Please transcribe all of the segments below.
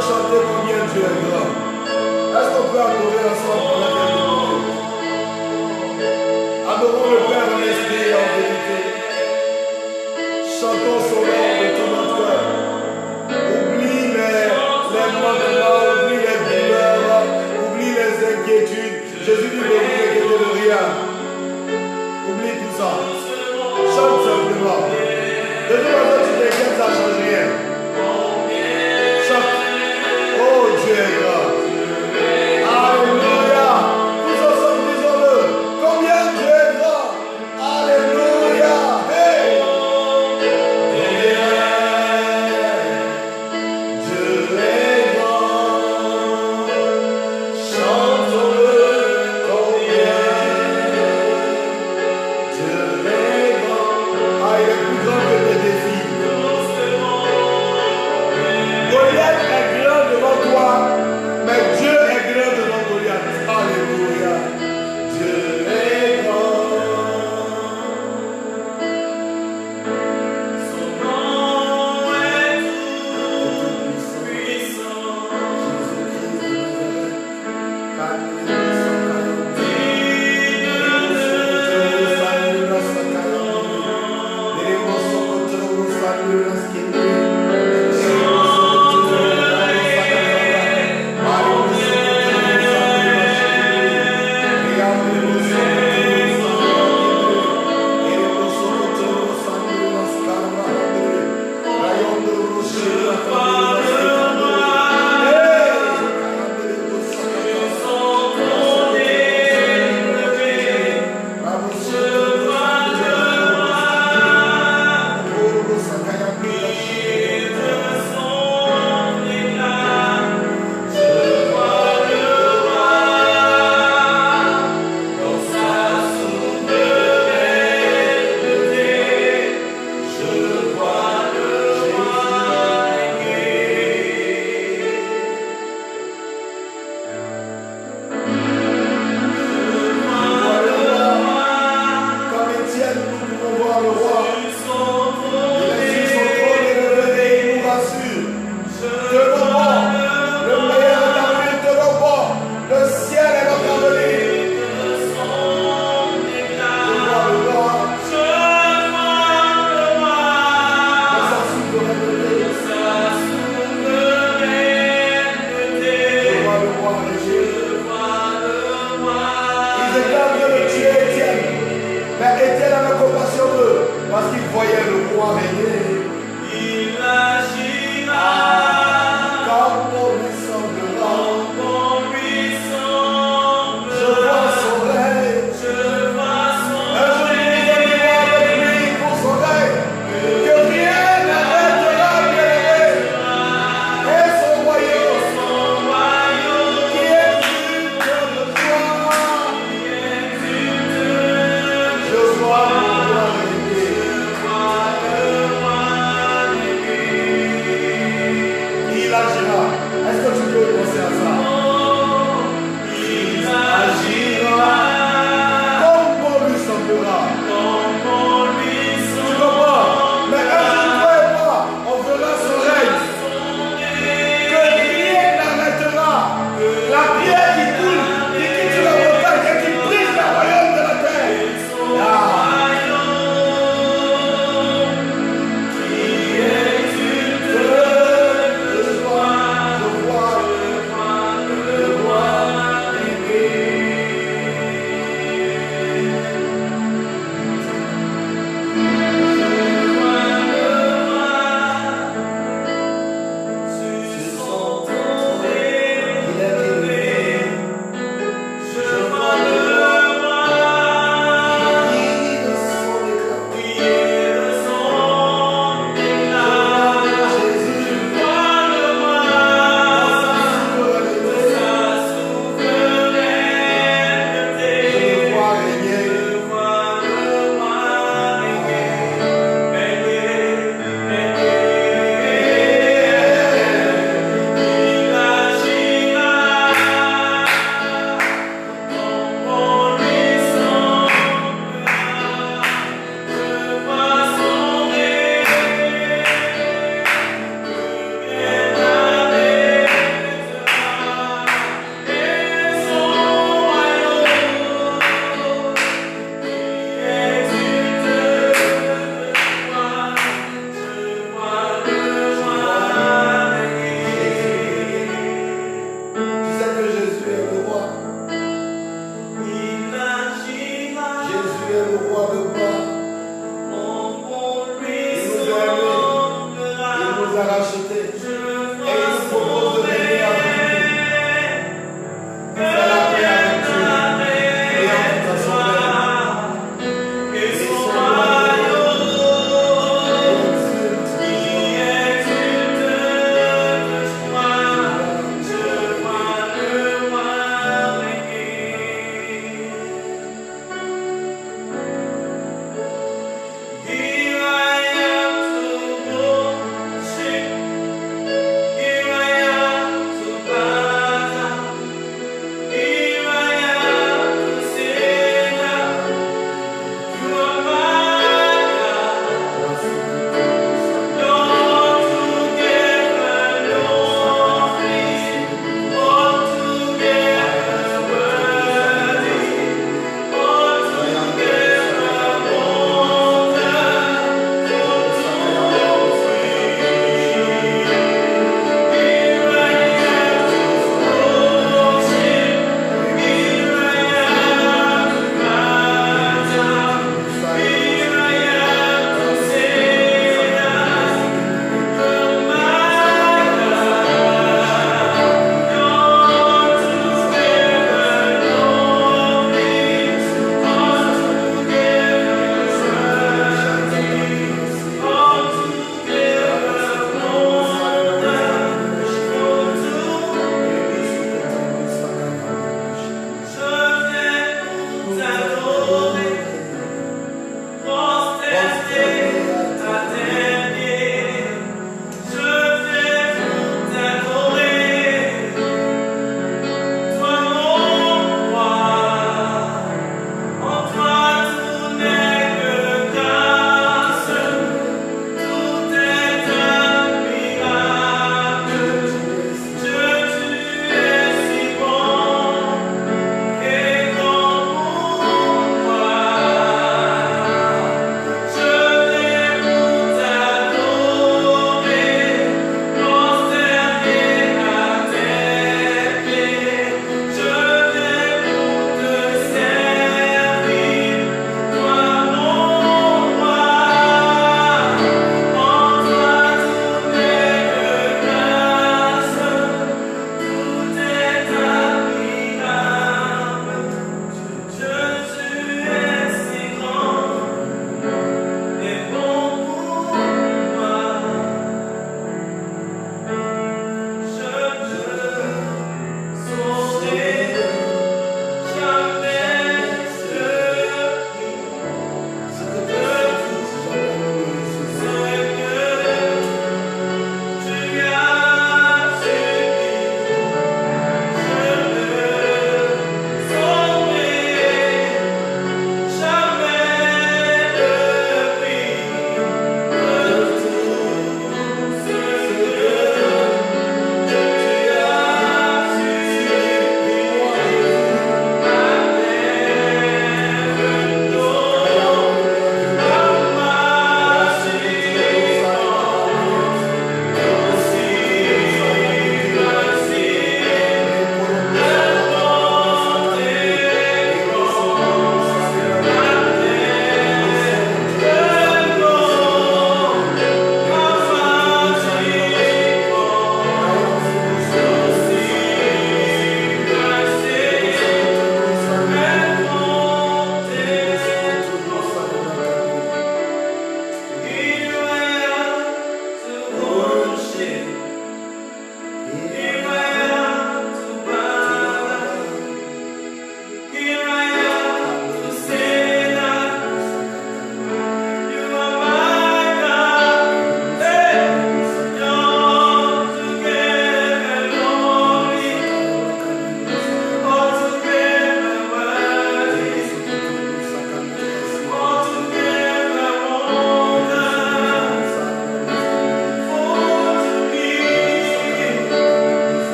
peut chanter combien Dieu est grand? Est-ce qu'on peut adorer ensemble pendant quelques minutes? Adorons le Père en esprit et en vérité. Chantons son nom de tout notre cœur. Oublie les manquements, oublie les douleurs, oublie les inquiétudes. Jésus dit de vous inquiéter de rien. Oublie tout ça. Chante simplement. De toute façon, tu t'inquiètes, ça ne change rien. Chante. Oh Dieu est grand. Alléluia. Tous ensemble, disons-le. Combien Dieu est grand. Alléluia. Hey. Dieu est grand. Chantons-le combien.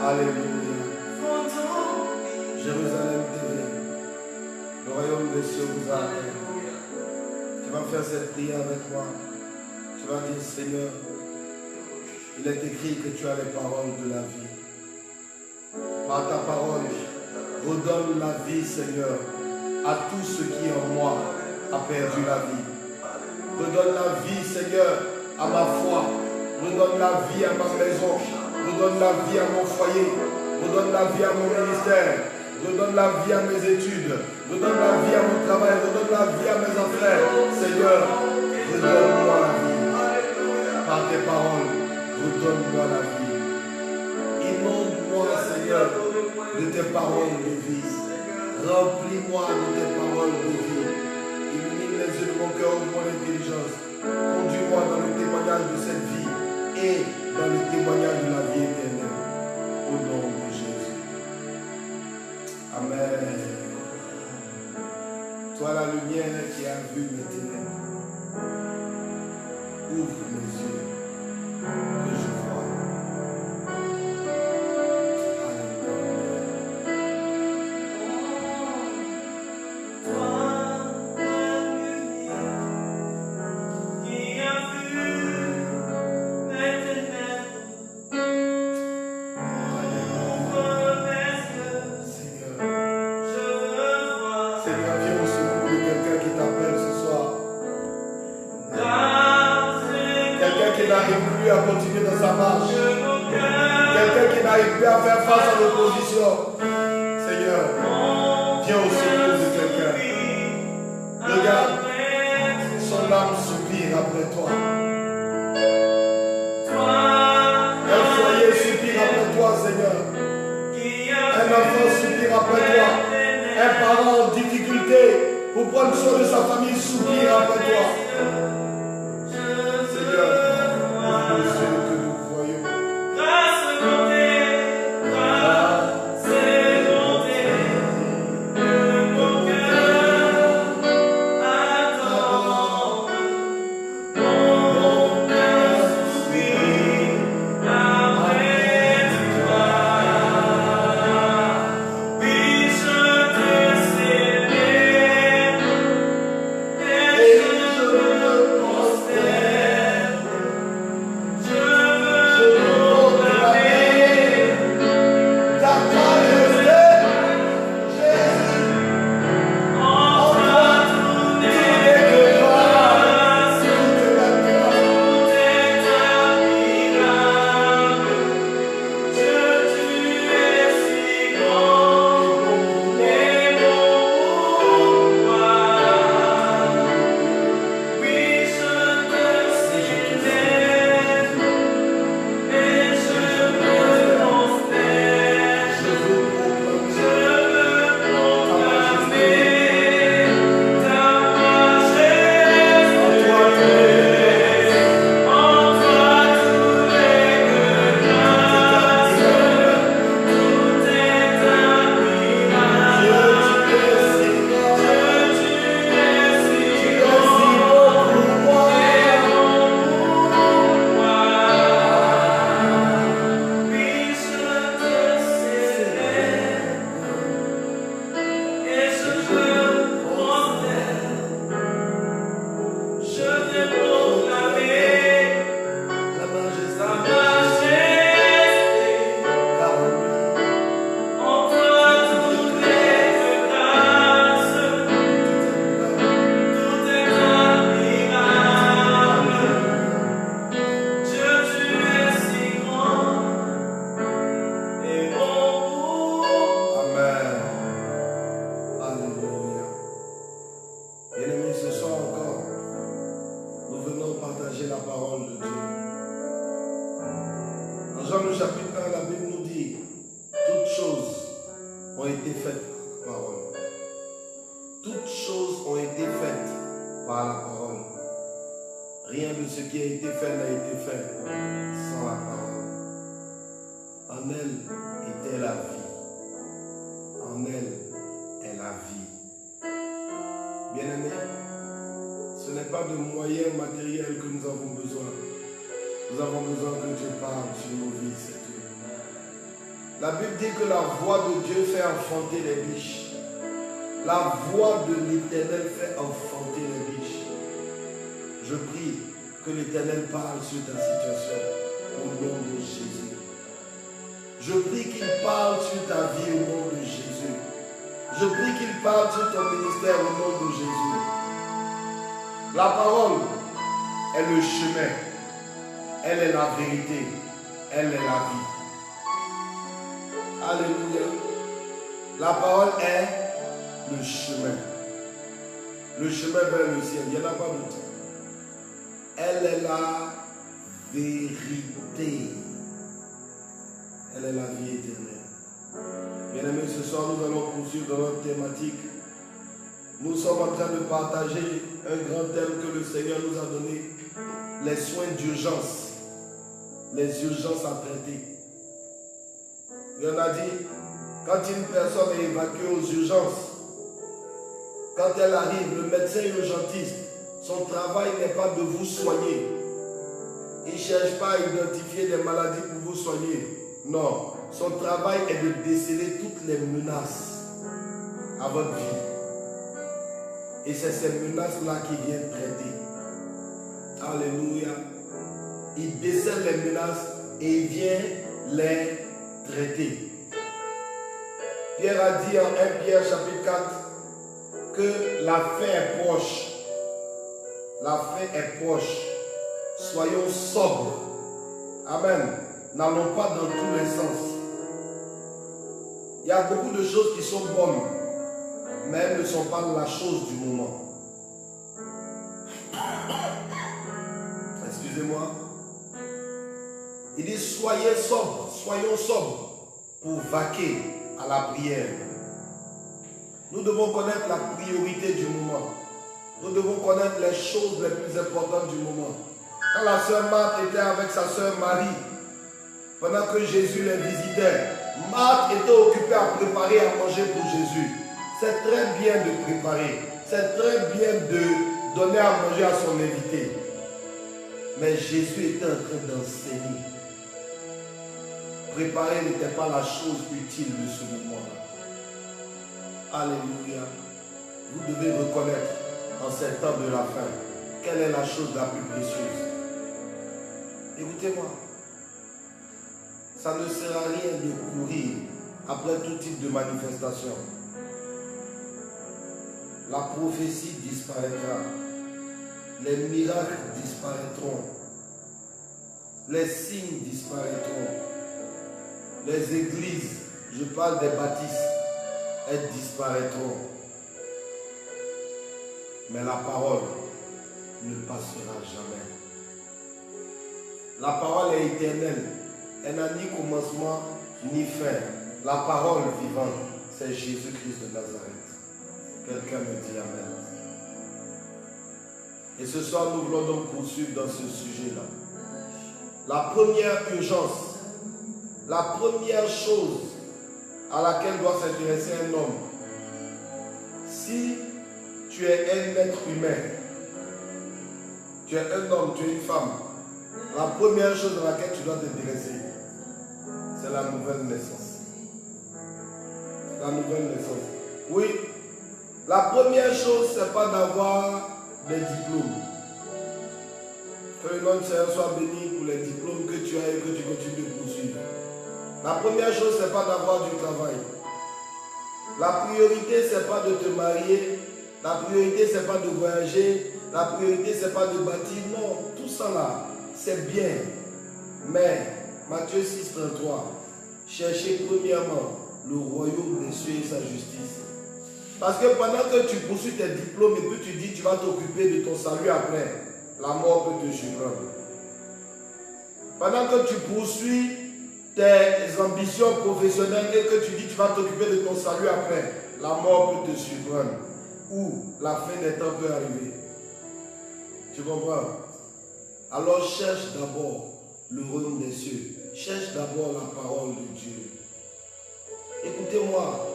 Alléluia. Jérusalem TV, le royaume des cieux vous attend. Tu vas faire cette prière avec moi. Tu vas dire, Seigneur, il est écrit que tu as les paroles de la vie. Par ta parole, redonne la vie, Seigneur, à tout ce qui en moi a perdu la vie. Redonne la vie, Seigneur, à ma foi. Redonne la vie à ma maison. Redonne la vie à mon foyer. Redonne la vie à mon ministère. Redonne la vie à mes études. Redonne la vie à mon travail. Redonne la vie à mes affaires. Seigneur, redonne-moi la vie. Par tes paroles, redonne-moi la vie. Inonde-moi, Seigneur, de tes paroles de vie. Remplis-moi de tes paroles de vie. Illumine les yeux de mon cœur, de mon intelligence. Conduis-moi dans le témoignage de cette vie et dans le témoignage de la vie éternelle. Au nom de Jésus. Amen. Toi la lumière qui a vu mes ténèbres. Ouvre mes yeux que je vois. À continuer dans sa marche. Quelqu'un qui n'arrive plus à faire face à l'opposition. Seigneur, viens au secours de quelqu'un. Regarde, son âme soupire après toi. Un foyer soupire après toi, Seigneur. Un enfant soupire après toi. Un parent en difficulté pour prendre soin de sa famille soupire après toi. La Bible dit que la voix de Dieu fait enfanter les biches. La voix de l'Éternel fait enfanter les biches. Je prie que l'Éternel parle sur ta situation au nom de Jésus. Je prie qu'il parle sur ta vie au nom de Jésus. Je prie qu'il parle sur ton ministère au nom de Jésus. La parole est le chemin. Elle est la vérité. Elle est la vie. Alléluia. La parole est le chemin. Le chemin vers le ciel. Il n'y en a pas d'autre. Elle est la vérité. Elle est la vie éternelle. Bien-aimés, ce soir, nous allons poursuivre dans notre thématique. Nous sommes en train de partager un grand thème que le Seigneur nous a donné. Les soins d'urgence. Les urgences à traiter. Il en a dit, quand une personne est évacuée aux urgences, quand elle arrive, le médecin urgentiste, son travail n'est pas de vous soigner. Il ne cherche pas à identifier des maladies pour vous soigner. Non, son travail est de déceler toutes les menaces à votre vie. Et c'est ces menaces-là qui viennent traiter. Alléluia. Il décèle les menaces et il vient les traiter. Pierre a dit en 1 Pierre chapitre 4 que la fin est proche. La fin est proche. Soyons sobres. Amen. N'allons pas dans tous les sens. Il y a beaucoup de choses qui sont bonnes, mais elles ne sont pas la chose du moment. Excusez-moi. Il dit soyez sobres, soyons sobres pour vaquer à la prière. Nous devons connaître la priorité du moment. Nous devons connaître les choses les plus importantes du moment. Quand la sœur Marthe était avec sa sœur Marie, pendant que Jésus les visitait, Marthe était occupée à préparer à manger pour Jésus. C'est très bien de préparer. C'est très bien de donner à manger à son invité. Mais Jésus était en train d'enseigner. Préparer n'était pas la chose utile de ce moment-là. Alléluia. Vous devez reconnaître en ces temps de la fin quelle est la chose la plus précieuse. Écoutez-moi. Ça ne sert à rien de courir après tout type de manifestation. La prophétie disparaîtra. Les miracles disparaîtront. Les signes disparaîtront. Les églises, je parle des bâtisses, elles disparaîtront. Mais la parole ne passera jamais. La parole est éternelle. Elle n'a ni commencement ni fin. La parole vivante, c'est Jésus-Christ de Nazareth. Quelqu'un me dit Amen. Et ce soir, nous voulons donc poursuivre dans ce sujet-là. La première urgence, la première chose à laquelle doit s'intéresser un homme, si tu es un être humain, tu es un homme, tu es une femme, la première chose à laquelle tu dois t'intéresser, c'est la nouvelle naissance. La nouvelle naissance. Oui, la première chose, ce n'est pas d'avoir des diplômes. Que le nom de Seigneur soit béni pour les diplômes que tu as et que tu continues de poursuivre. La première chose, ce n'est pas d'avoir du travail. La priorité, ce n'est pas de te marier. La priorité, ce n'est pas de voyager. La priorité, ce n'est pas de bâtir. Non, tout ça là, c'est bien. Mais, Matthieu 6, 33, cherchez premièrement le royaume des cieux et sa justice. Parce que pendant que tu poursuis tes diplômes et que tu dis tu vas t'occuper de ton salut après, la mort peut te surprendre. Pendant que tu poursuis tes ambitions professionnelles et que tu dis tu vas t'occuper de ton salut après, la mort peut te surprendre. Ou la fin des temps peut arriver. Tu comprends? Alors cherche d'abord le royaume des cieux. Cherche d'abord la parole de Dieu. Écoutez-moi.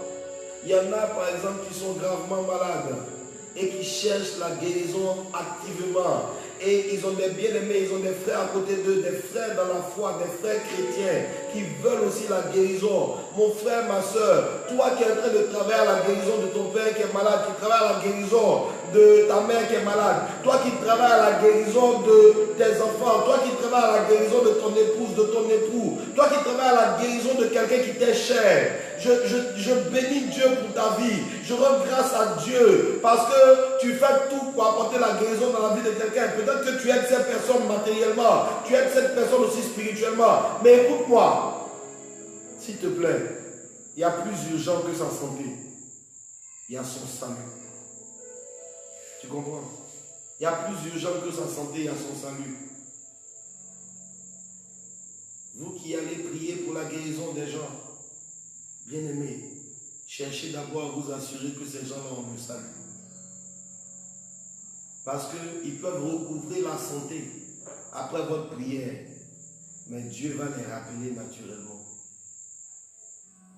Il y en a par exemple qui sont gravement malades et qui cherchent la guérison activement. Et ils ont des bien-aimés, ils ont des frères à côté d'eux, des frères dans la foi, des frères chrétiens qui veulent aussi la guérison. Mon frère, ma soeur, toi qui es en train de travailler à la guérison de ton père qui est malade, qui travaille à la guérison de ta mère qui est malade, toi qui travailles à la guérison de tes enfants, toi qui travailles à la guérison de ton épouse, de ton époux, toi qui travailles à la guérison de quelqu'un qui t'est cher, je bénis Dieu pour ta vie. Je rends grâce à Dieu parce que tu fais tout pour apporter la guérison dans la vie de quelqu'un. Peut-être que tu aides cette personne matériellement, tu aides cette personne aussi spirituellement. Mais écoute-moi, s'il te plaît, il y a plus urgent que sa santé. Il y a son salut. Tu comprends? Il y a plus urgent que sa santé, il y a son salut. Vous qui allez prier pour la guérison des gens, bien-aimés, cherchez d'abord à vous assurer que ces gens-là ont le salut. Parce qu'ils peuvent recouvrer la santé après votre prière, mais Dieu va les rappeler naturellement.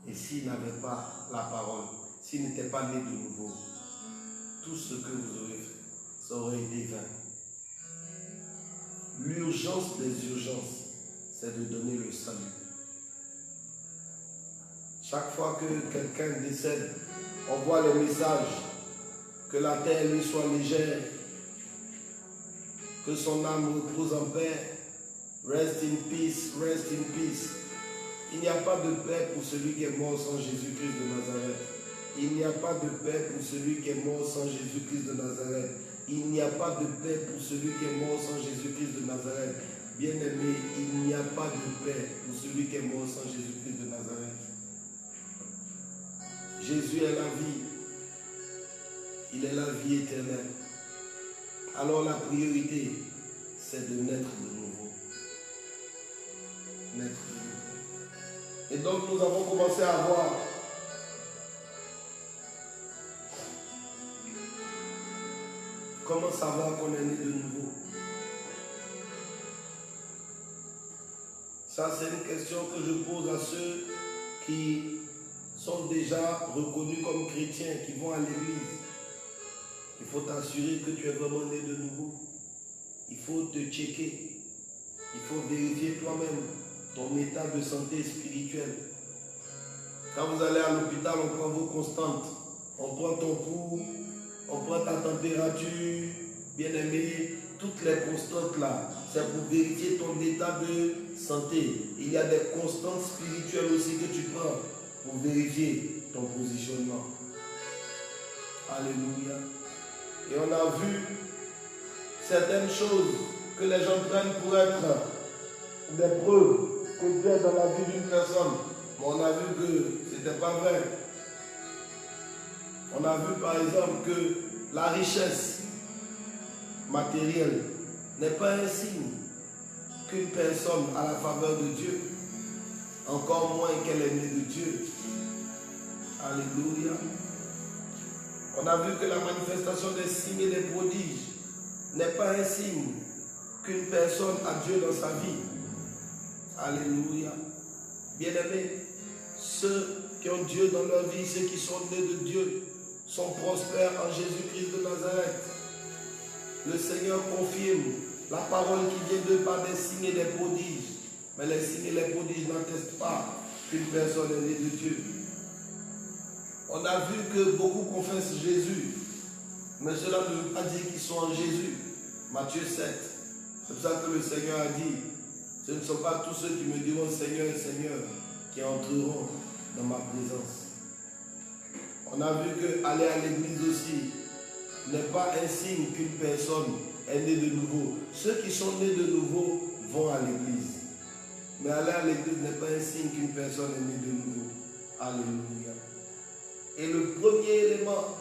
Et s'ils n'avaient pas la parole, s'ils n'étaient pas nés de nouveau, tout ce que vous aurez fait, ça aurait été vain. L'urgence des urgences, c'est de donner le salut. Chaque fois que quelqu'un décède, on voit le message que la terre lui soit légère, que son âme repose en paix. Rest in peace, rest in peace. Il n'y a pas de paix pour celui qui est mort sans Jésus-Christ de Nazareth. Il n'y a pas de paix pour celui qui est mort sans Jésus-Christ de Nazareth. Il n'y a pas de paix pour celui qui est mort sans Jésus-Christ de Nazareth. Bien-aimé, il n'y a pas de paix pour celui qui est mort sans Jésus-Christ de Nazareth. Jésus est la vie. Il est la vie éternelle. Alors la priorité, c'est de naître de nouveau. Naître de nouveau. Et donc nous avons commencé à voir comment savoir qu'on est né de nouveau. Ça, c'est une question que je pose à ceux qui sont déjà reconnus comme chrétiens, qui vont à l'église. Il faut t'assurer que tu es vraiment né de nouveau. Il faut te checker. Il faut vérifier toi-même ton état de santé spirituelle. Quand vous allez à l'hôpital, on prend vos constantes. On prend ton pouls, on prend ta température, bien-aimé. Toutes les constantes là, c'est pour vérifier ton état de santé. Il y a des constantes spirituelles aussi que tu prends pour vérifier ton positionnement. Alléluia. Et on a vu certaines choses que les gens prennent pour être des preuves que Dieu est dans la vie d'une personne. Mais on a vu que ce n'était pas vrai. On a vu par exemple que la richesse matérielle n'est pas un signe qu'une personne a la faveur de Dieu, encore moins qu'elle est née de Dieu. Alléluia. On a vu que la manifestation des signes et des prodiges n'est pas un signe qu'une personne a Dieu dans sa vie. Alléluia. Bien-aimés, ceux qui ont Dieu dans leur vie, ceux qui sont nés de Dieu, sont prospères en Jésus-Christ de Nazareth. Le Seigneur confirme la parole qui vient d'eux par des signes et des prodiges. Mais les signes et les prodiges n'attestent pas qu'une personne est née de Dieu. On a vu que beaucoup confessent Jésus, mais cela ne veut pas dire qu'ils sont en Jésus. Matthieu 7. C'est pour ça que le Seigneur a dit, ce ne sont pas tous ceux qui me diront Seigneur, Seigneur, qui entreront dans ma présence. On a vu que aller à l'église aussi n'est pas un signe qu'une personne est née de nouveau. Ceux qui sont nés de nouveau vont à l'église. Mais aller à l'église n'est pas un signe qu'une personne est née de nouveau. Alléluia. Et le premier élément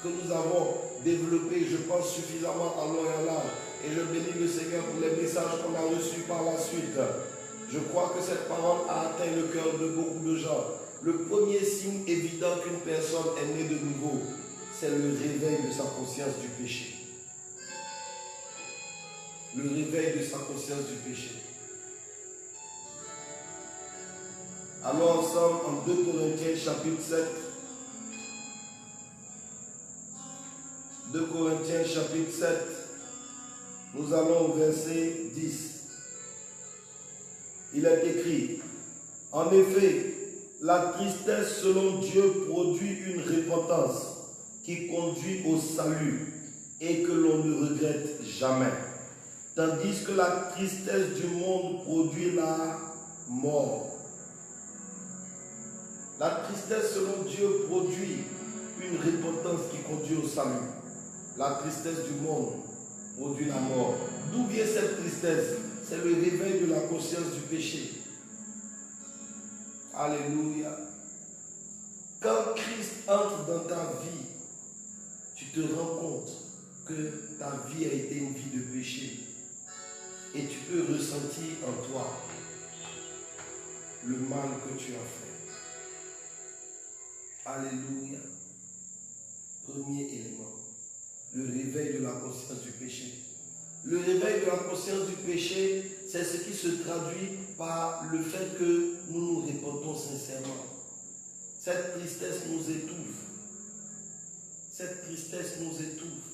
que nous avons développé, je pense suffisamment en long et en large, et je bénis le Seigneur pour les messages qu'on a reçus par la suite. Je crois que cette parole a atteint le cœur de beaucoup de gens. Le premier signe évident qu'une personne est née de nouveau, c'est le réveil de sa conscience du péché. Le réveil de sa conscience du péché. Alors ensemble en 2 Corinthiens chapitre 7. 2 Corinthiens chapitre 7. Nous allons au verset 10. Il est écrit, En effet, la tristesse selon Dieu produit une repentance qui conduit au salut et que l'on ne regrette jamais. Tandis que la tristesse du monde produit la mort. La tristesse selon Dieu produit une repentance qui conduit au salut. La tristesse du monde produit la mort. D'où vient cette tristesse? C'est le réveil de la conscience du péché. Alléluia. Quand Christ entre dans ta vie, tu te rends compte que ta vie a été une vie de péché. Et tu peux ressentir en toi le mal que tu as fait. Alléluia. Premier élément, le réveil de la conscience du péché. Le réveil de la conscience du péché, c'est ce qui se traduit par le fait que nous nous répondons sincèrement. Cette tristesse nous étouffe. Cette tristesse nous étouffe.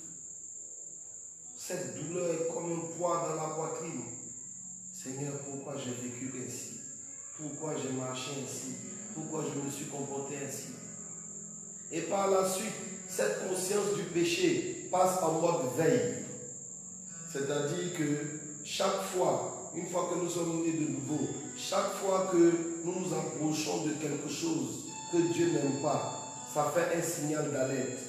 Cette douleur est comme un poids dans la poitrine. Seigneur, pourquoi j'ai vécu ainsi? Pourquoi j'ai marché ainsi? Pourquoi je me suis comporté ainsi? Et par la suite, cette conscience du péché passe en mode veille. C'est-à-dire que chaque fois, une fois que nous sommes nés de nouveau, chaque fois que nous nous approchons de quelque chose que Dieu n'aime pas, ça fait un signal d'alerte.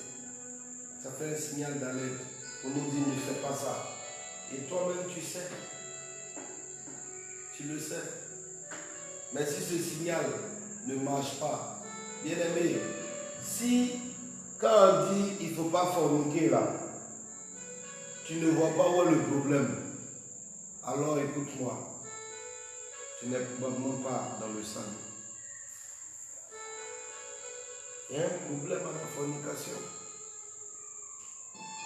Ça fait un signal d'alerte pour nous dire ne fais pas ça. Et toi-même tu sais. Tu le sais. Mais si ce signal ne marche pas, bien aimé, si quand on dit il ne faut pas forniquer là, tu ne vois pas où est le problème, alors écoute-moi, tu n'es probablement pas dans le sang. Il y a un problème à la fornication.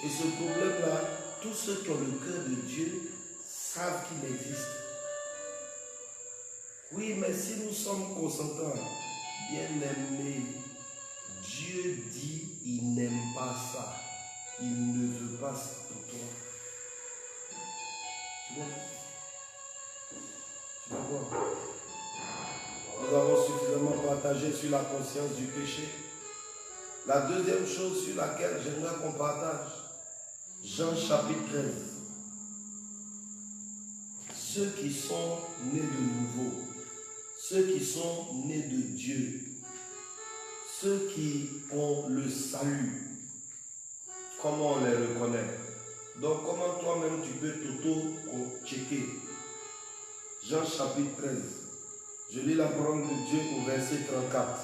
Et ce problème-là, tous ceux qui ont le cœur de Dieu savent qu'il existe. Oui, mais si nous sommes consentants, bien-aimés, Dieu dit il n'aime pas ça. Il ne veut pas ça pour toi. Tu vois? Tu vas voir. Nous avons suffisamment partagé sur la conscience du péché. La deuxième chose sur laquelle j'aimerais qu'on partage, Jean chapitre 13. Ceux qui sont nés de nouveau, ceux qui sont nés de Dieu, ceux qui ont le salut, comment on les reconnaît? Donc comment toi-même tu peux t'auto-checker? Jean chapitre 13. Je lis la parole de Dieu au verset 34.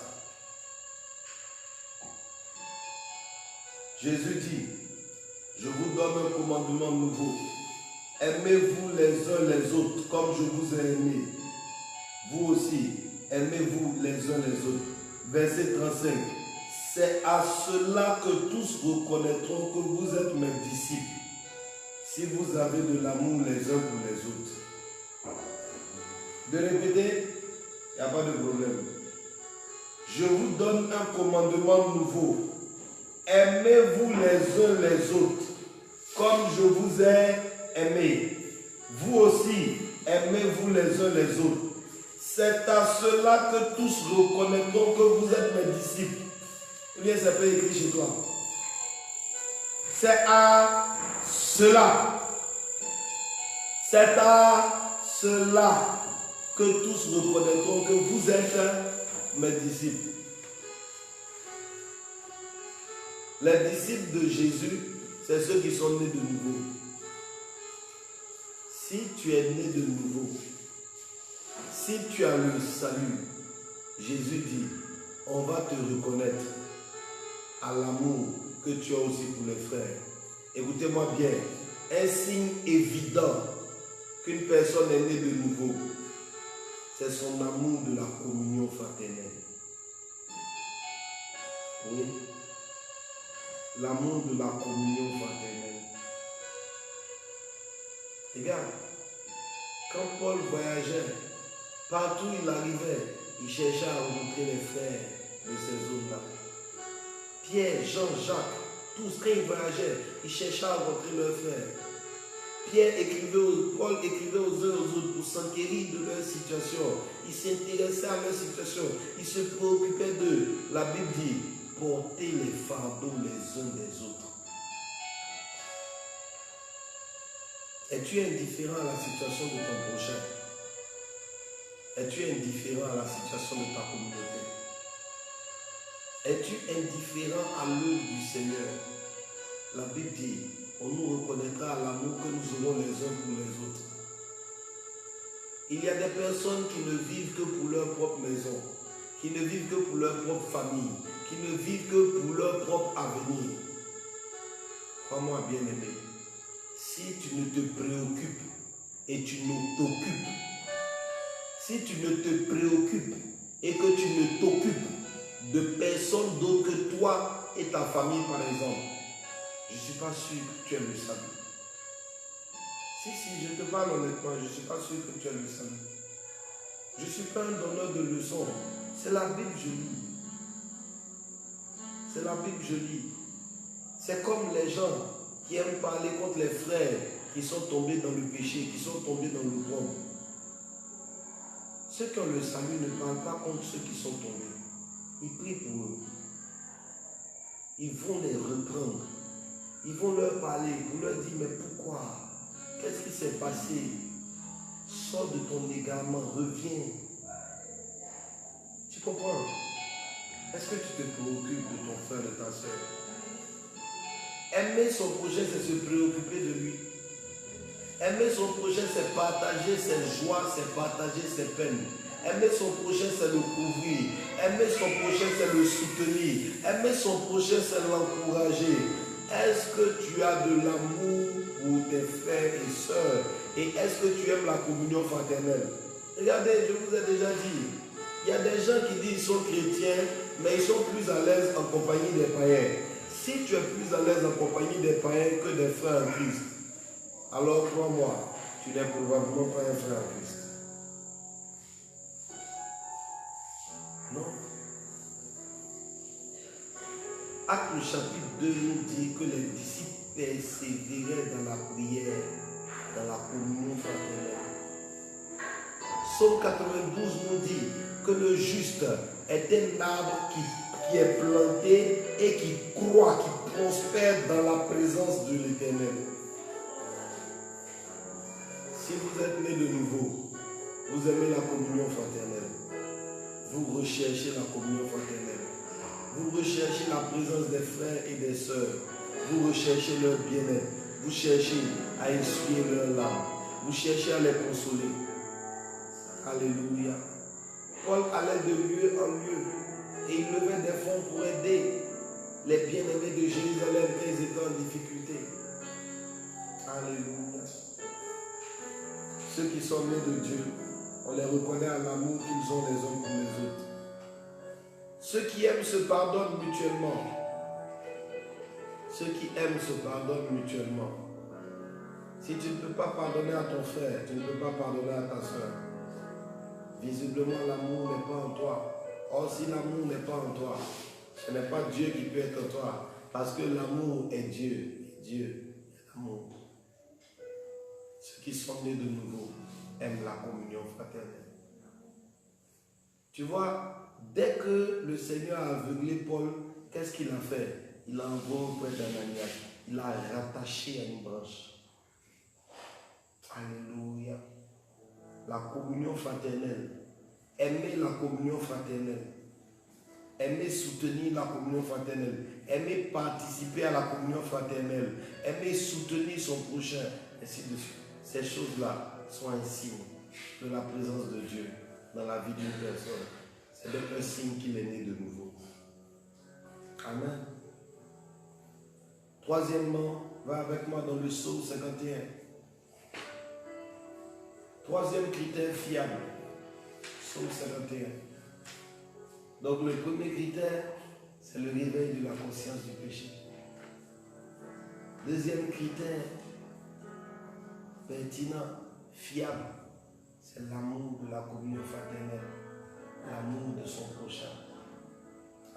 Jésus dit, je vous donne un commandement nouveau. Aimez-vous les uns les autres comme je vous ai aimé. Vous aussi, aimez-vous les uns les autres. Verset 35. C'est à cela que tous reconnaîtront que vous êtes mes disciples, si vous avez de l'amour les uns pour les autres. De répéter, il n'y a pas de problème. Je vous donne un commandement nouveau. Aimez-vous les uns les autres, comme je vous ai aimé. Vous aussi, aimez-vous les uns les autres. C'est à cela que tous reconnaîtront que vous êtes mes disciples. Eh bien, ça peut être écrit chez toi. C'est à cela. C'est à cela que tous reconnaîtront que vous êtes mes disciples. Les disciples de Jésus, c'est ceux qui sont nés de nouveau. Si tu es né de nouveau, si tu as le salut, Jésus dit, on va te reconnaître à l'amour que tu as aussi pour les frères. Écoutez-moi bien, un signe évident qu'une personne est née de nouveau, c'est son amour de la communion fraternelle. Oui. L'amour de la communion fraternelle. Regarde, quand Paul voyageait, partout où il arrivait, il cherchait à rencontrer les frères de ces zones-là. Pierre, Jean, Jacques, tous, quand ils voyageaient, ils cherchaient à rencontrer leurs frères. Paul écrivait aux uns et aux autres pour s'enquérir de leur situation. Il s'intéressait à leur situation. Il se préoccupait d'eux. La Bible dit, portez les fardeaux les uns des autres. Es-tu indifférent à la situation de ton prochain? Es-tu indifférent à la situation de ta communauté? Es-tu indifférent à l'œuvre du Seigneur? La Bible dit, on nous reconnaîtra à l'amour que nous aurons les uns pour les autres. Il y a des personnes qui ne vivent que pour leur propre maison, qui ne vivent que pour leur propre famille, qui ne vivent que pour leur propre avenir. Crois-moi, bien-aimé, si tu ne te préoccupes et tu ne t'occupes, si tu ne te préoccupes et que tu ne t'occupes de personne d'autre que toi et ta famille, par exemple, je ne suis pas sûr que tu aies le salut. Si, je te parle honnêtement, je ne suis pas sûr que tu aies le salut. Je ne suis pas un donneur de leçons. C'est la Bible que je lis. C'est la Bible que je lis. C'est comme les gens qui aiment parler contre les frères qui sont tombés dans le péché, qui sont tombés dans le groupe. Ceux qui ont le salut ne parlent pas contre ceux qui sont tombés. Ils prient pour eux. Ils vont les reprendre. Ils vont leur parler. Vous leur dites, mais pourquoi? Qu'est-ce qui s'est passé? Sors de ton égarement, reviens. Tu comprends? Est-ce que tu te préoccupes de ton frère, de ta soeur? Aimer son prochain, c'est se préoccuper de lui. Aimer son prochain, c'est partager ses joies, c'est partager ses peines. Aimer son prochain, c'est le couvrir. Aimer son prochain, c'est le soutenir. Aimer son prochain, c'est l'encourager. Est-ce que tu as de l'amour pour tes frères et sœurs? Et est-ce que tu aimes la communion fraternelle? Regardez, je vous ai déjà dit, il y a des gens qui disent qu'ils sont chrétiens, mais ils sont plus à l'aise en compagnie des païens. Si tu es plus à l'aise en compagnie des païens que des frères en Christ, alors crois-moi, tu n'es probablement pas un frère en Christ. Non. Acte chapitre 2 nous dit que les disciples persévéraient dans la prière, dans la communion fraternelle. Psaume 92 nous dit que le juste est un arbre qui est planté et qui croît, qui prospère dans la présence de l'Éternel. Si vous êtes né de nouveau, vous aimez la communion fraternelle. Vous recherchez la communion fraternelle. Vous recherchez la présence des frères et des sœurs. Vous recherchez leur bien-être. Vous cherchez à essuyer leurs larmes. Vous cherchez à les consoler. Alléluia. Paul allait de lieu en lieu et il levait des fonds pour aider les bien-aimés de Jérusalem quand ils étaient en difficulté. Alléluia. Ceux qui sont nés de Dieu, on les reconnaît à l'amour qu'ils ont les uns pour les autres. Ceux qui aiment se pardonnent mutuellement. Ceux qui aiment se pardonnent mutuellement. Si tu ne peux pas pardonner à ton frère, tu ne peux pas pardonner à ta soeur. Visiblement, l'amour n'est pas en toi. Or, si l'amour n'est pas en toi, ce n'est pas Dieu qui peut être en toi. Parce que l'amour est Dieu. Et Dieu est l'amour. Ceux qui sont nés de nouveau aiment la communion fraternelle. Tu vois, dès que le Seigneur a aveuglé Paul, qu'est-ce qu'il a fait? Il a envoyé auprès d'Ananias. Il a rattaché à une branche. Alléluia. La communion fraternelle. Aimer la communion fraternelle. Aimer soutenir la communion fraternelle. Aimer participer à la communion fraternelle. Aimer soutenir son prochain. Ainsi de suite. Ces choses-là sont un signe de la présence de Dieu dans la vie d'une personne. C'est donc un signe qu'il est né de nouveau. Amen. Troisièmement, va avec moi dans le psaume 51. Troisième critère fiable. Psaume 51. Donc le premier critère, c'est le réveil de la conscience du péché. Deuxième critère, pertinent, fiable, c'est l'amour de la communion fraternelle, l'amour de son prochain.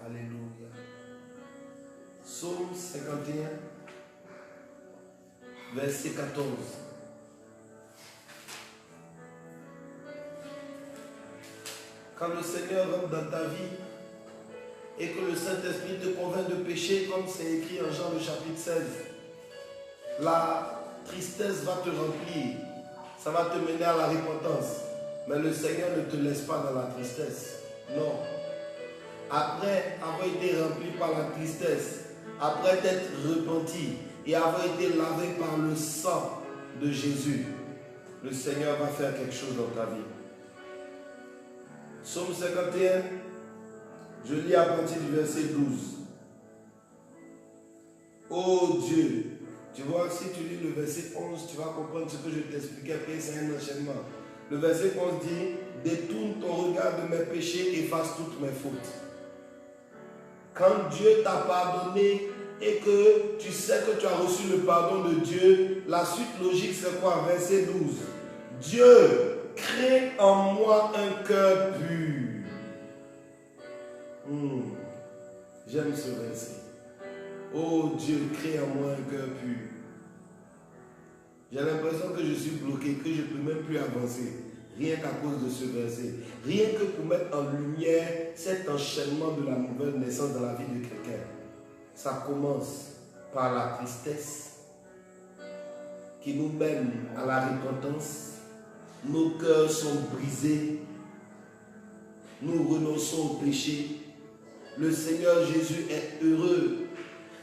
Alléluia. Psaume 51, verset 14. Quand le Seigneur rentre dans ta vie et que le Saint-Esprit te convainc de péché, comme c'est écrit en Jean le chapitre 16, la tristesse va te remplir. Ça va te mener à la repentance. Mais le Seigneur ne te laisse pas dans la tristesse. Non. Après avoir été rempli par la tristesse, après t'être repenti et avoir été lavé par le sang de Jésus, le Seigneur va faire quelque chose dans ta vie. Psaume 51, je lis à partir du verset 12. Oh Dieu, tu vois, si tu lis le verset 11, tu vas comprendre ce que je t'expliquais, que c'est un enchaînement. Le verset 11 dit, détourne ton regard de mes péchés, efface toutes mes fautes. Quand Dieu t'a pardonné et que tu sais que tu as reçu le pardon de Dieu, la suite logique c'est quoi? Verset 12. Dieu, crée en moi un cœur pur. J'aime ce verset. Oh Dieu, crée en moi un cœur pur. J'ai l'impression que je suis bloqué, que je ne peux même plus avancer. Rien qu'à cause de ce verset. Rien que pour mettre en lumière cet enchaînement de la nouvelle naissance dans la vie de quelqu'un. Ça commence par la tristesse qui nous mène à la repentance. Nos cœurs sont brisés. Nous renonçons au péché. Le Seigneur Jésus est heureux.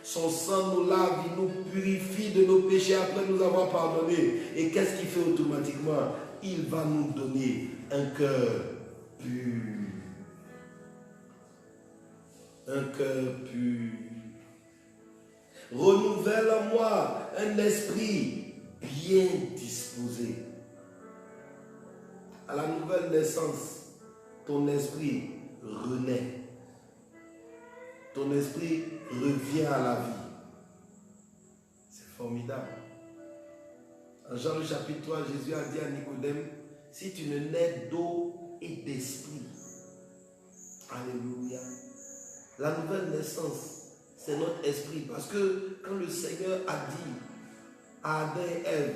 Son sang nous lave, il nous purifie de nos péchés après nous avoir pardonné. Et qu'est-ce qu'il fait automatiquement? Il va nous donner un cœur pur. Un cœur pur. Renouvelle en moi un esprit bien disposé. À la nouvelle naissance, ton esprit renaît. Ton esprit revient à la vie. C'est formidable. En Jean le chapitre 3, Jésus a dit à Nicodème, si tu ne nais d'eau et d'esprit, alléluia. La nouvelle naissance, c'est notre esprit. Parce que quand le Seigneur a dit à Adam et Ève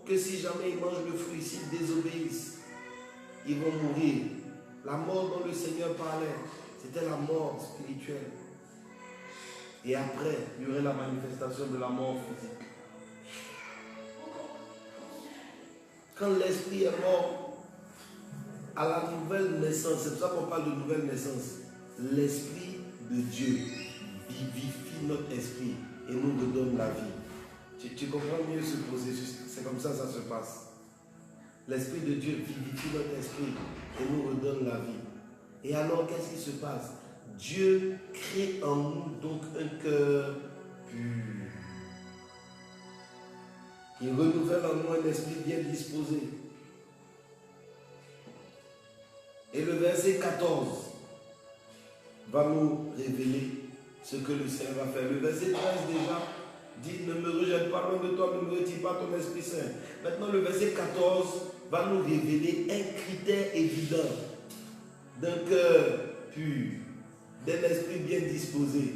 que si jamais ils mangent le fruit, s'ils désobéissent, ils vont mourir. La mort dont le Seigneur parlait, c'était la mort spirituelle. Et après, il y aurait la manifestation de la mort physique. Quand l'esprit est mort, à la nouvelle naissance, c'est pour ça qu'on parle de nouvelle naissance, l'esprit de Dieu vivifie notre esprit et nous redonne la vie. Tu comprends mieux ce processus, c'est comme ça que ça se passe. L'esprit de Dieu vivifie notre esprit et nous redonne la vie. Et alors, qu'est-ce qui se passe? Dieu crée en nous donc un cœur pur. Il renouvelle en nous un esprit bien disposé. Et le verset 14 va nous révéler ce que le Seigneur va faire. Le verset 13 déjà dit, ne me rejette pas loin de toi, ne me retire pas ton Esprit Saint. Maintenant, le verset 14 va nous révéler un critère évident d'un cœur pur, d'un esprit bien disposé,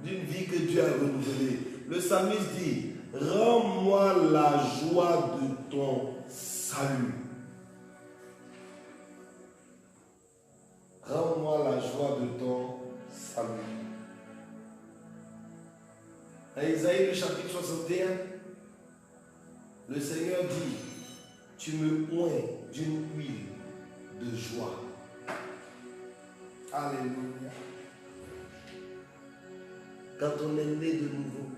d'une vie que Dieu a renouvelée. Le psalmiste dit, rends-moi la joie de ton salut. Rends-moi la joie de ton salut. Dans Isaïe le chapitre 61, le Seigneur dit, tu me oins d'une huile de joie. Alléluia. Quand on est né de nouveau,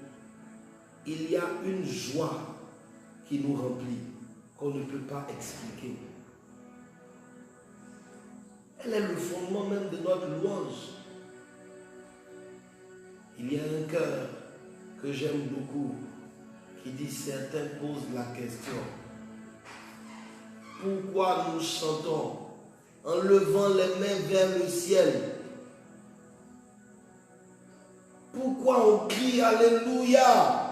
il y a une joie qui nous remplit, qu'on ne peut pas expliquer. Elle est le fondement même de notre louange. Il y a un cœur que j'aime beaucoup qui dit, certains posent la question, pourquoi nous chantons en levant les mains vers le ciel? Pourquoi on crie Alléluia?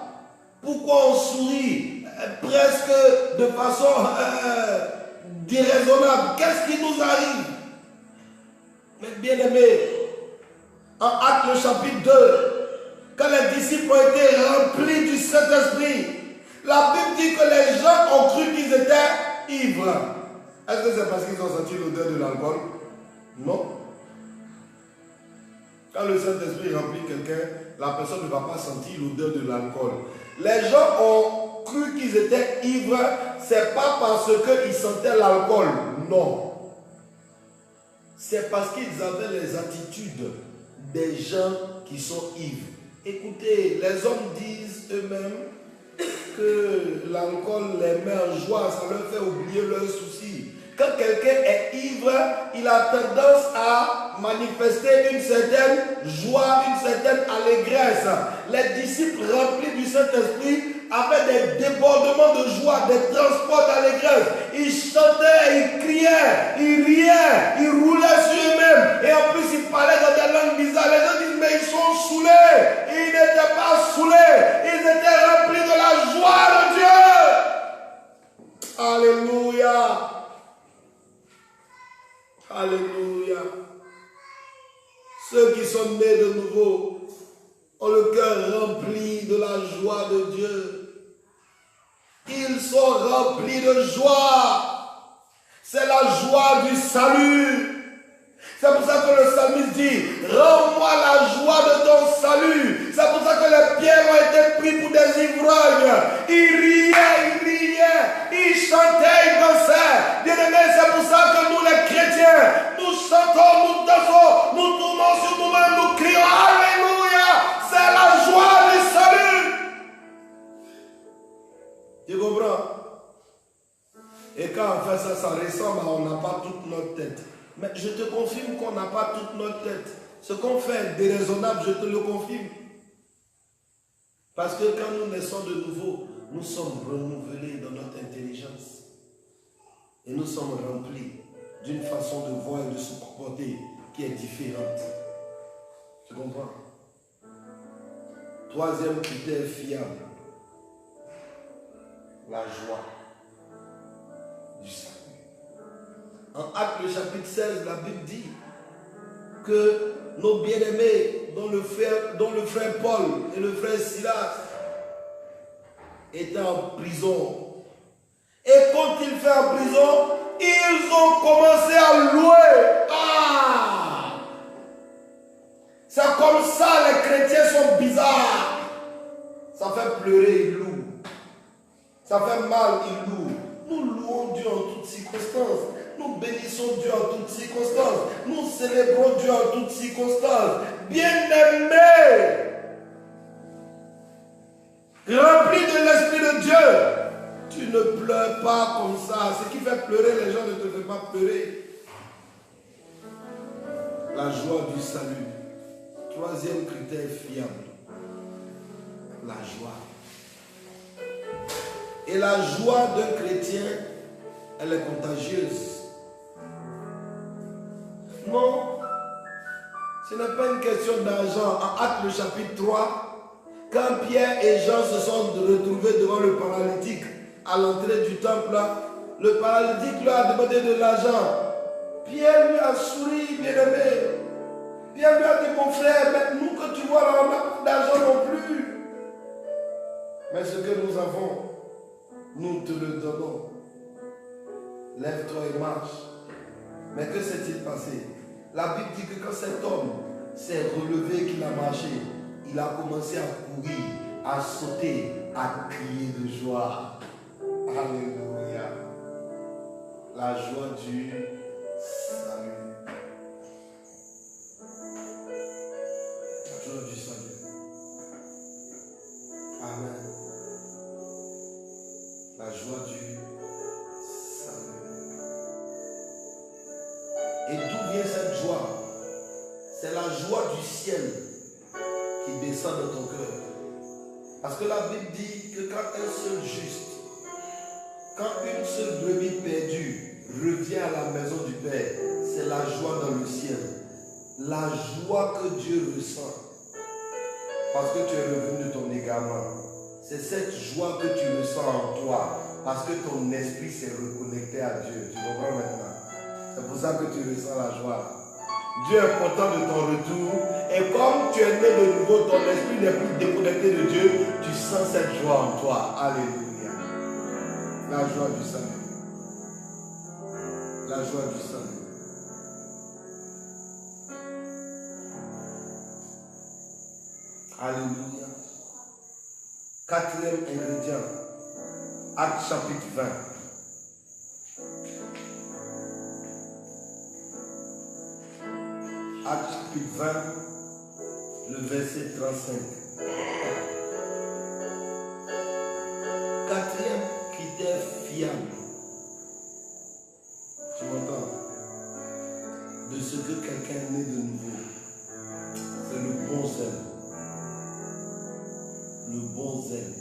Pourquoi on sourit presque de façon déraisonnable? Qu'est-ce qui nous arrive? Mais bien aimés, en Actes le chapitre 2, quand les disciples ont été remplis du Saint-Esprit, la Bible dit que les gens ont cru qu'ils étaient ivres. Est-ce que c'est parce qu'ils ont senti l'odeur de l'alcool? Non. Quand le Saint-Esprit remplit quelqu'un, la personne ne va pas sentir l'odeur de l'alcool. Les gens ont cru qu'ils étaient ivres, c'est pas parce qu'ils sentaient l'alcool. Non. C'est parce qu'ils avaient les attitudes des gens qui sont ivres. Écoutez, les hommes disent eux-mêmes que l'alcool les met en joie, ça leur fait oublier leurs soucis. Quand quelqu'un est ivre, il a tendance à manifester une certaine joie, une certaine allégresse. Les disciples remplis du Saint-Esprit avaient des débordements de joie, des transports d'allégresse. Ils chantaient, ils criaient, ils riaient, ils roulaient sur eux-mêmes. Et en plus, ils parlaient dans des langues bizarres. Les gens disent, mais ils sont saoulés. Ils n'étaient pas saoulés. Ils étaient remplis de la joie de Dieu. Alléluia. Alléluia. Ceux qui sont nés de nouveau ont le cœur rempli de la joie de Dieu. Ils sont remplis de joie. C'est la joie du salut. C'est pour ça que le psalmiste dit, rends-moi la joie de ton salut. C'est pour ça que les pierres ont été prises pour des ivrognes. Ils riaient, ils chantaient, ils dansaient. Bien-aimés, c'est pour ça que nous les chrétiens, nous chantons, nous dansons, nous tournons sur nous-mêmes, nous crions, alléluia. C'est la joie du salut. Tu comprends? Et quand on fait ça, ça ressemble à on n'a pas toute notre tête. Mais je te confirme qu'on n'a pas toute notre tête. Ce qu'on fait est déraisonnable, je te le confirme. Parce que quand nous naissons de nouveau, nous sommes renouvelés dans notre intelligence. Et nous sommes remplis d'une façon de voir et de se comporter qui est différente. Tu comprends? Troisième critère fiable. La joie du salut. En Actes, le chapitre 16, la Bible dit que nos bien-aimés, dont le frère Paul et le frère Silas, étaient en prison. Et quand ils étaient en prison, ils ont commencé à louer. Ah! C'est comme ça, les chrétiens sont bizarres. Ça fait pleurer, ils louent. Ça fait mal, ils louent. Nous louons Dieu en toutes circonstances. Nous bénissons Dieu en toutes circonstances. Nous célébrons Dieu en toutes circonstances. Bien-aimés, remplis de l'Esprit de Dieu, tu ne pleures pas comme ça. Ce qui fait pleurer les gens ne te fait pas pleurer. La joie du salut. Troisième critère fiable. La joie. Et la joie d'un chrétien, elle est contagieuse. Non, ce n'est pas une question d'argent. En Actes le chapitre 3, quand Pierre et Jean se sont retrouvés devant le paralytique à l'entrée du temple, le paralytique lui a demandé de l'argent. Pierre lui a souri, bien-aimé. Pierre lui a dit, mon frère, mais nous que tu vois là, on n'a pas d'argent non plus. Mais ce que nous avons, nous te le donnons. Lève-toi et marche. Mais que s'est-il passé? La Bible dit que quand cet homme s'est relevé, qu'il a marché, il a commencé à courir, à sauter, à crier de joie. Alléluia. La joie du salut. La joie du salut. Amen. La joie du salut. Et d'où vient cette joie? C'est la joie du ciel qui descend dans ton cœur. Parce que la Bible dit que quand un seul juste, quand une seule brebis perdue revient à la maison du Père, c'est la joie dans le ciel. La joie que Dieu ressent parce que tu es revenu de ton égarement. C'est cette joie que tu ressens en toi parce que ton esprit s'est reconnecté à Dieu. Tu comprends maintenant? C'est pour ça que tu ressens la joie. Dieu est content de ton retour. Et comme tu es né de nouveau, ton esprit n'est plus déconnecté de Dieu. Tu sens cette joie en toi. Alléluia. La joie du salut. la joie du salut. Alléluia. Quatrième ingrédient, Actes chapitre 20. Actes chapitre 20, le verset 35. Quatrième critère fiable. Tu m'entends? De ce que quelqu'un est né de nouveau. C'est le bon zèle. Le bon zèle.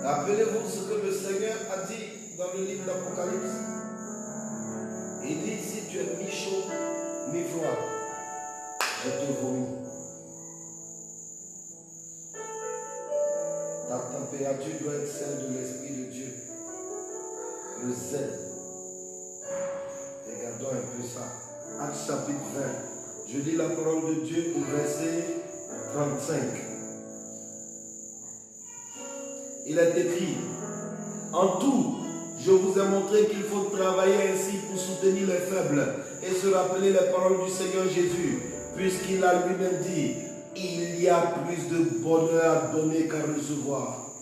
Rappelez-vous ce que le Seigneur a dit dans le livre d'Apocalypse. Il dit, si tu es ni chaud, ni froid, je te vomis. Ta température doit être celle de l'Esprit de Dieu. Le zèle. Regardons un peu ça. Actes chapitre 20. Je lis la parole de Dieu au verset 35. Il est écrit, en tout, je vous ai montré qu'il faut travailler ainsi pour soutenir les faibles et se rappeler les paroles du Seigneur Jésus, puisqu'il a lui-même dit, il y a plus de bonheur à donner qu'à recevoir.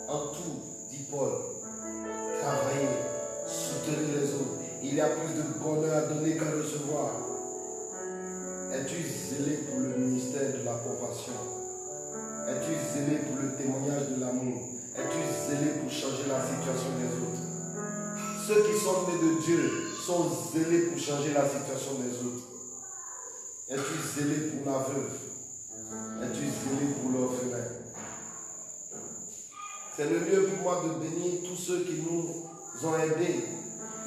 En tout, dit Paul, travailler, soutenir les autres. Il y a plus de bonheur à donner qu'à recevoir. Es-tu zélé pour le ministère de l'approbation? Es-tu zélé pour le témoignage de l'amour? Es-tu zélé pour changer la situation des autres? Ceux qui sont nés de Dieu sont zélés pour changer la situation des autres. Es-tu zélé pour la veuve? Es-tu zélé pour l'orphelin? C'est le lieu pour moi de bénir tous ceux qui nous ont aidés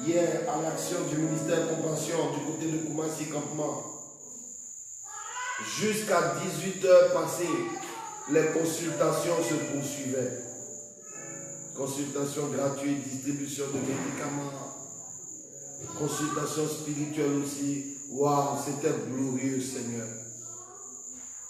hier à l'action du ministère Compassion du côté de Koumassi Campement. Jusqu'à 18h passées, les consultations se poursuivaient. Consultations gratuites, distribution de médicaments, consultations spirituelles aussi. Waouh, c'était glorieux, Seigneur.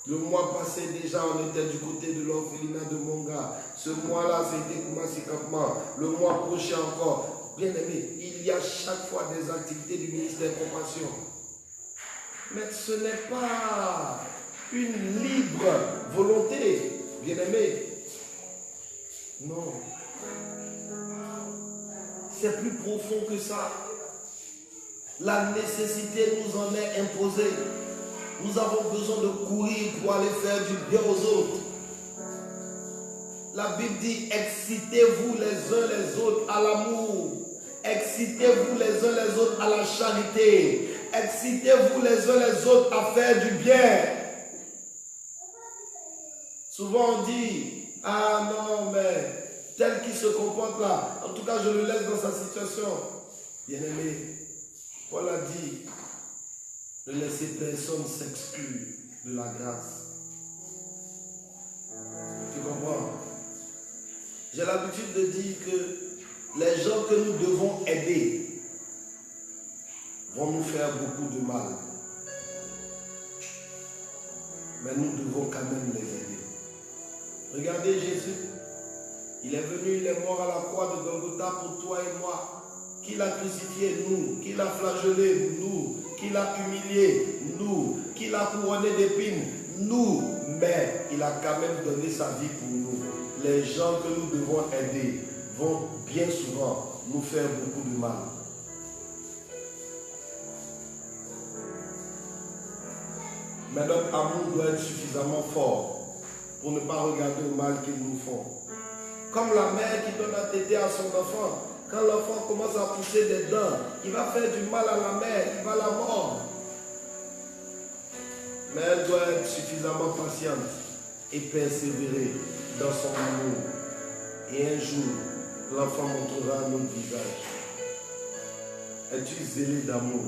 Le mois passé, déjà, on était du côté de l'orphelinat de Monga. Ce mois-là, c'était Koumassi Campement. Le mois prochain encore. Bien aimé, il y a chaque fois des activités du ministère Compassion. Mais ce n'est pas une libre volonté, bien aimé. Non. C'est plus profond que ça. La nécessité nous en est imposée. Nous avons besoin de courir pour aller faire du bien aux autres. La Bible dit, excitez-vous les uns les autres à l'amour. Excitez-vous les uns les autres à la charité. Excitez-vous les uns les autres à faire du bien. Souvent on dit, ah non mais tel qui se comporte là, en tout cas je le laisse dans sa situation. Bien aimé, Paul a dit, ne laissez personne s'exclure de la grâce. Tu comprends? J'ai l'habitude de dire que les gens que nous devons aider vont nous faire beaucoup de mal. Mais nous devons quand même les aider. Regardez Jésus. Il est venu, il est mort à la croix de Golgotha pour toi et moi. Qui l'a crucifié? Nous. Qui l'a flagellé? Nous. Qui l'a humilié? Nous. Qui l'a couronné d'épines? Nous. Mais il a quand même donné sa vie pour nous. Les gens que nous devons aider vont bien souvent nous faire beaucoup de mal. Mais notre amour doit être suffisamment fort pour ne pas regarder le mal qu'ils nous font. Comme la mère qui donne à téter à son enfant. Quand l'enfant commence à pousser des dents, il va faire du mal à la mère, il va la mordre. Mais elle doit être suffisamment patiente et persévérer dans son amour. Et un jour, l'enfant montrera un autre visage. Es-tu zélé d'amour?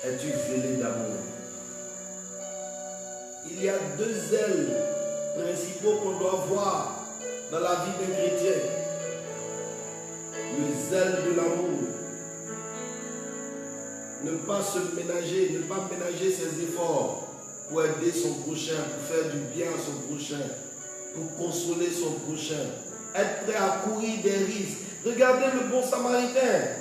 Es-tu zélé d'amour? Il y a deux zèles principaux qu'on doit voir dans la vie d'un chrétien. Le zèle de l'amour. Ne pas se ménager, ne pas ménager ses efforts pour aider son prochain, pour faire du bien à son prochain. pour consoler son prochain. Être prêt à courir des risques. Regardez le bon samaritain.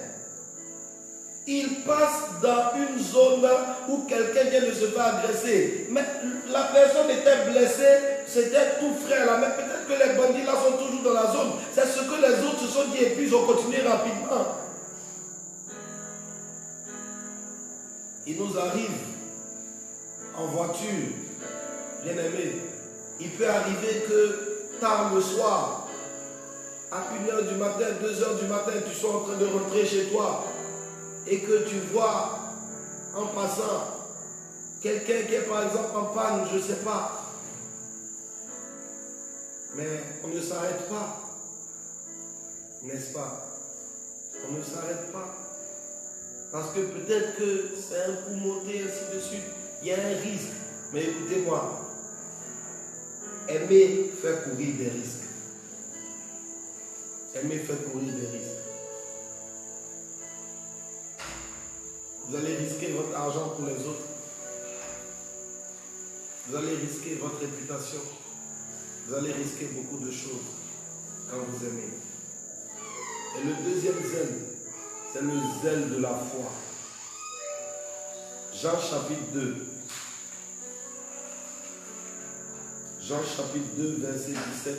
Il passe dans une zone où quelqu'un vient de se faire agresser. Mais la personne était blessée, c'était tout frais là. Mais peut-être que les bandits là sont toujours dans la zone. C'est ce que les autres se sont dit et puis ils ont continué rapidement. Il nous arrive en voiture, bien aimé. Il peut arriver que tard le soir, à 1h du matin, 2h du matin, tu sois en train de rentrer chez toi et que tu vois en passant quelqu'un qui est par exemple en panne, je ne sais pas. Mais on ne s'arrête pas, n'est-ce pas? On ne s'arrête pas. Parce que peut-être que c'est un coup monté, ainsi de suite. Il y a un risque. Mais écoutez-moi, aimer faire courir des risques. Aimer faire courir des risques. Vous allez risquer votre argent pour les autres. Vous allez risquer votre réputation. Vous allez risquer beaucoup de choses quand vous aimez. Et le deuxième zèle, c'est le zèle de la foi. Jean chapitre 2. Jean chapitre 2, verset 17.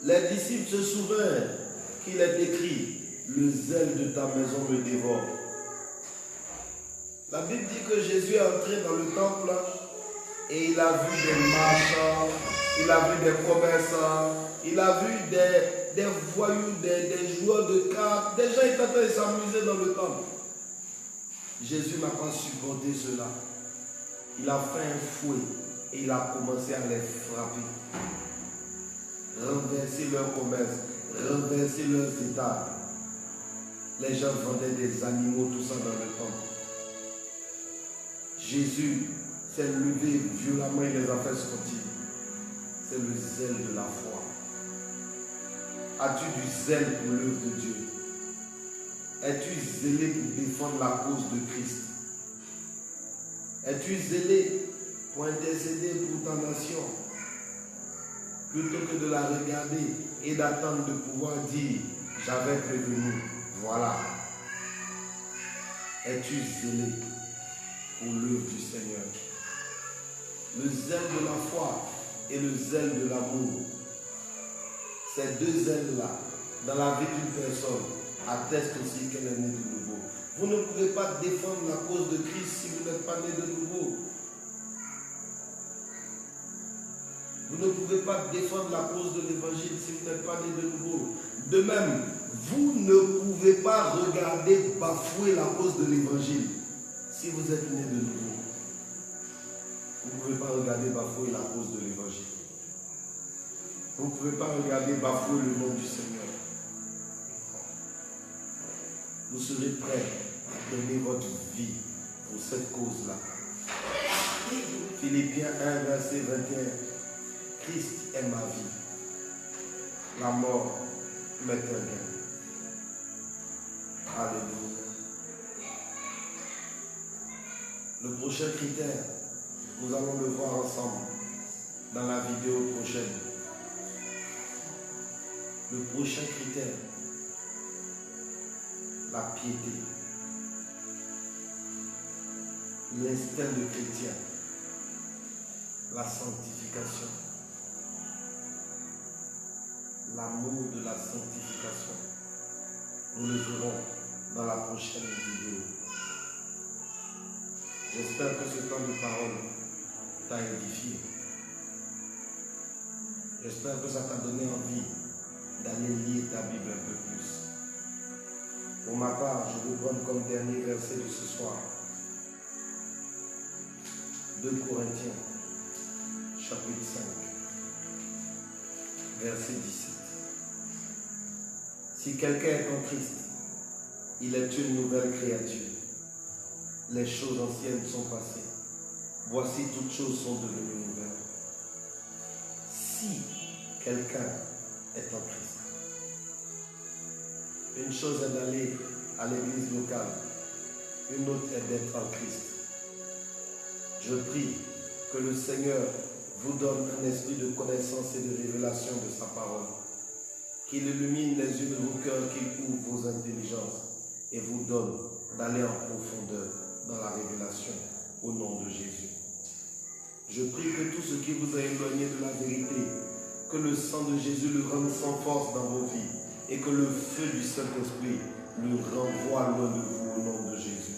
Les disciples se souviennent qu'il est écrit, le zèle de ta maison me dévore. La Bible dit que Jésus est entré dans le temple et il a vu des marchands, il a vu des commerçants, il a vu des voyous, des joueurs de cartes, des gens qui étaient en train de s'amuser dans le temple. Jésus n'a pas supporté cela. Il a fait un fouet et il a commencé à les frapper. Renverser leur commerce, renverser leurs états. Les gens vendaient des animaux, tout ça dans le temple. Jésus s'est levé violemment et les a fait sortir. C'est le zèle de la foi. As-tu du zèle pour l'œuvre de Dieu? Es-tu zélé pour défendre la cause de Christ? Es-tu zélé pour intercéder pour ta nation? Plutôt que de la regarder et d'attendre de pouvoir dire, j'avais prévenu, voilà. Es-tu zélé pour l'œuvre du Seigneur? Le zèle de la foi et le zèle de l'amour. Ces deux zèles-là, dans la vie d'une personne, attestent aussi qu'elle est née de nouveau. Vous ne pouvez pas défendre la cause de Christ si vous n'êtes pas né de nouveau. Vous ne pouvez pas défendre la cause de l'évangile si vous n'êtes pas né de nouveau. De même, vous ne pouvez pas regarder bafouer la cause de l'évangile si vous êtes né de nouveau. Vous ne pouvez pas regarder bafouer la cause de l'évangile. Vous ne pouvez pas regarder bafouer le nom du Seigneur. Vous serez prêts à donner votre vie pour cette cause-là. Philippiens 1, verset 21. Christ est ma vie. La mort m'est un gain. Alléluia. Le prochain critère, nous allons le voir ensemble dans la vidéo prochaine. Le prochain critère, la piété, l'instinct de chrétien, la sanctification, l'amour de la sanctification. Nous le verrons dans la prochaine vidéo. J'espère que ce temps de parole t'a édifié. J'espère que ça t'a donné envie d'aller lire ta Bible un peu plus. Pour ma part, je vais prendre comme dernier verset de ce soir 2 Corinthiens, chapitre 5, verset 17. Si quelqu'un est en Christ, il est une nouvelle créature. Les choses anciennes sont passées. Voici, toutes choses sont devenues nouvelles. Si quelqu'un est en Christ. Une chose est d'aller à l'église locale. Une autre est d'être en Christ. Je prie Que le Seigneur vous donne un esprit de connaissance et de révélation de sa parole. Qu'il illumine les yeux de vos cœurs, qu'il ouvre vos intelligences et vous donne d'aller en profondeur dans la révélation au nom de Jésus. Je prie que tout ce qui vous a éloigné de la vérité, que le sang de Jésus le rende sans force dans vos vies et que le feu du Saint-Esprit le renvoie loin de vous au nom de Jésus.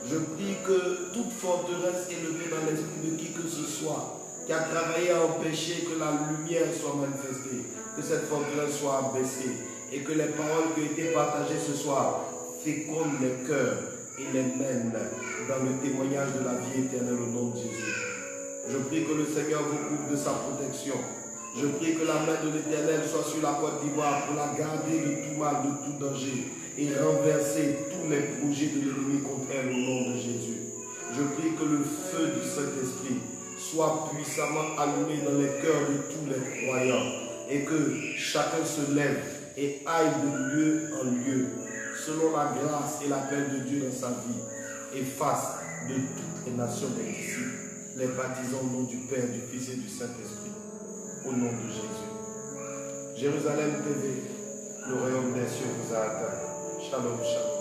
Je prie que toute forteresse élevée dans l'esprit de qui que ce soit qui a travaillé à empêcher que la lumière soit manifestée, que cette forteresse soit abaissée et que les paroles qui ont été partagées ce soir fécondent les cœurs et les mènent dans le témoignage de la vie éternelle au nom de Jésus. Je prie que le Seigneur vous couvre de sa protection. Je prie que la main de l'Éternel soit sur la Côte d'Ivoire pour la garder de tout mal, de tout danger et renverser tous les projets de l'ennemi contre elle au nom de Jésus. Je prie que le feu du Saint-Esprit soit puissamment allumé dans les cœurs de tous les croyants et que chacun se lève et aille de lieu en lieu selon la grâce et l'appel de Dieu dans sa vie et fasse de toutes les nations des disciples, les baptisant au nom du Père, du Fils et du Saint-Esprit, au nom de Jésus. Jérusalem TV, le royaume des cieux vous a atteint. Shalom, shalom.